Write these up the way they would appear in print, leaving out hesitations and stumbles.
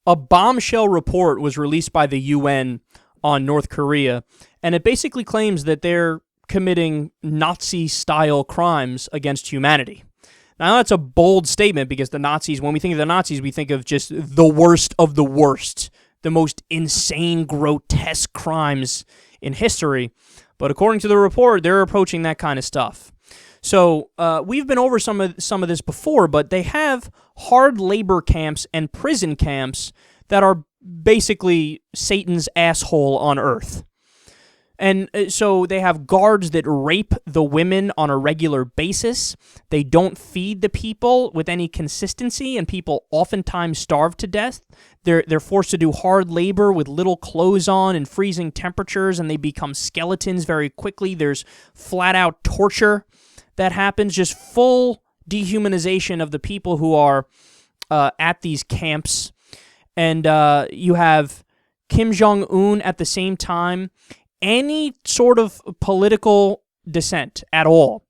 a bombshell report was released by the UN on North Korea, and it basically claims that they're committing Nazi-style crimes against humanity. Now, that's a bold statement because the Nazis, when we think of the Nazis, we think of just the worst of the worst, the most insane, grotesque crimes in history. But according to the report, they're approaching that kind of stuff. So we've been over some of this before, but they have hard labor camps and prison camps that are basically Satan's asshole on Earth. And so they have guards that rape the women on a regular basis. They don't feed the people with any consistency, and people oftentimes starve to death. They're forced to do hard labor with little clothes on and freezing temperatures, and they become skeletons very quickly. There's flat-out torture that happens, just full dehumanization of the people who are at these camps. And you have Kim Jong-un at the same time. Any sort of political dissent at all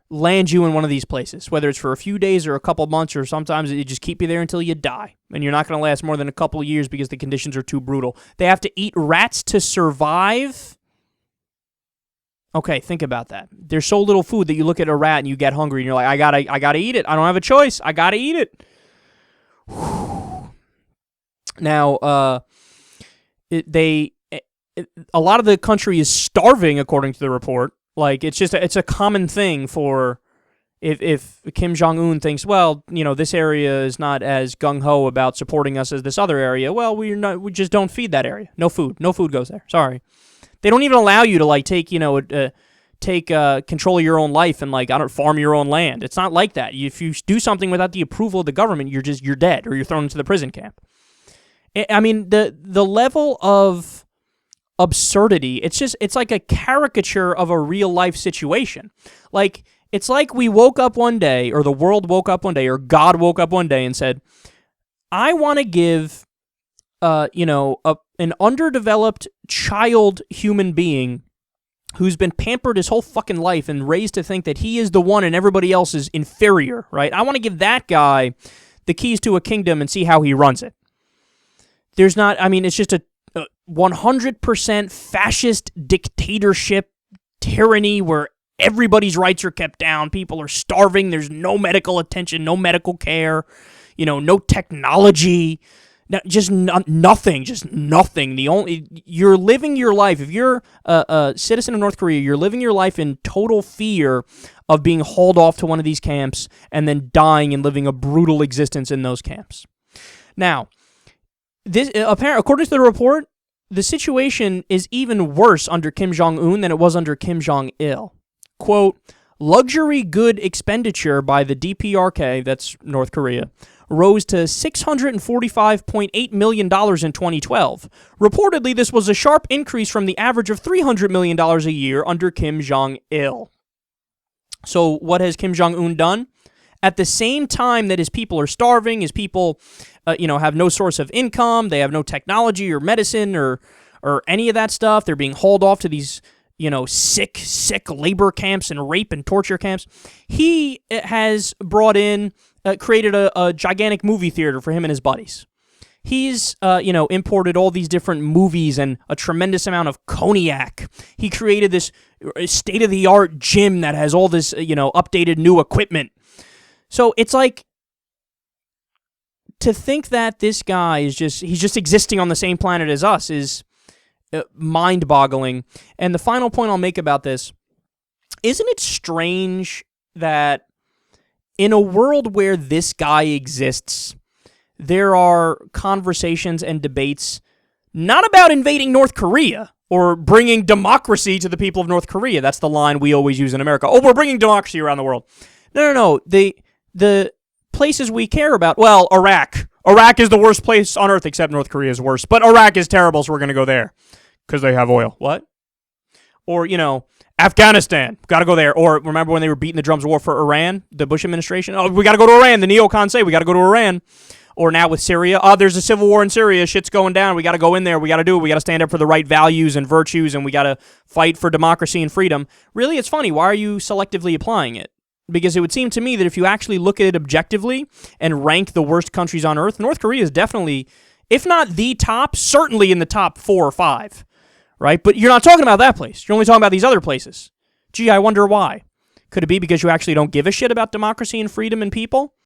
lands you in one of these places, whether it's for a few days or a couple months, or sometimes it just keep you there until you die, and you're not going to last more than a couple of years because the conditions are too brutal. They have to eat rats to survive. Okay, think about that. There's so little food that you look at a rat and you get hungry, and you're like, I gotta eat it. I don't have a choice. I gotta eat it. Now, a lot of the country is starving, according to the report. Like, it's a common thing for if Kim Jong-un thinks, well, this area is not as gung-ho about supporting us as this other area, well, we just don't feed that area. No food goes there. Sorry. They don't even allow you to, like, take control of your own life and, farm your own land. It's not like that. If you do something without the approval of the government, you're dead, or you're thrown into the prison camp. I mean, the level of absurdity, it's like a caricature of a real-life situation. Like, it's like we woke up one day, or the world woke up one day, or God woke up one day and said, I want to give, an underdeveloped child human being who's been pampered his whole fucking life and raised to think that he is the one and everybody else is inferior, right? I want to give that guy the keys to a kingdom and see how he runs it. It's just a 100% fascist dictatorship tyranny where everybody's rights are kept down, people are starving, there's no medical attention, no medical care, no technology, nothing. You're living your life. If you're a citizen of North Korea, you're living your life in total fear of being hauled off to one of these camps and then dying and living a brutal existence in those camps. Now, according to the report, the situation is even worse under Kim Jong-un than it was under Kim Jong-il. Quote, luxury good expenditure by the DPRK, that's North Korea, rose to $645.8 million in 2012. Reportedly, this was a sharp increase from the average of $300 million a year under Kim Jong-il. So what has Kim Jong-un done? At the same time that his people are starving, his people have no source of income, they have no technology or medicine or any of that stuff, they're being hauled off to these sick labor camps and rape and torture camps. He has created a gigantic movie theater for him and his buddies. He's, imported all these different movies and a tremendous amount of cognac. He created this state-of-the-art gym that has all this, updated new equipment. So it's like, to think that this guy he's just existing on the same planet as us is mind-boggling. And the final point I'll make about this, isn't it strange that in a world where this guy exists, there are conversations and debates not about invading North Korea or bringing democracy to the people of North Korea. That's the line we always use in America. Oh, we're bringing democracy around the world. No. The places we care about, well, Iraq. Iraq is the worst place on earth, except North Korea is worse. But Iraq is terrible, so we're going to go there because they have oil. What? Or, Afghanistan, got to go there. Or remember when they were beating the drums of war for Iran, the Bush administration? Oh, we got to go to Iran. The neocons say we got to go to Iran. Or now with Syria, there's a civil war in Syria. Shit's going down. We got to go in there. We got to do it. We got to stand up for the right values and virtues, and we got to fight for democracy and freedom. Really, it's funny. Why are you selectively applying it? Because it would seem to me that if you actually look at it objectively and rank the worst countries on earth, North Korea is definitely If not the top, certainly in the top 4 or 5, right? But you're not talking about that place. You're only talking about these other places. Gee, I wonder why. Could it be because you actually don't give a shit about democracy and freedom and people?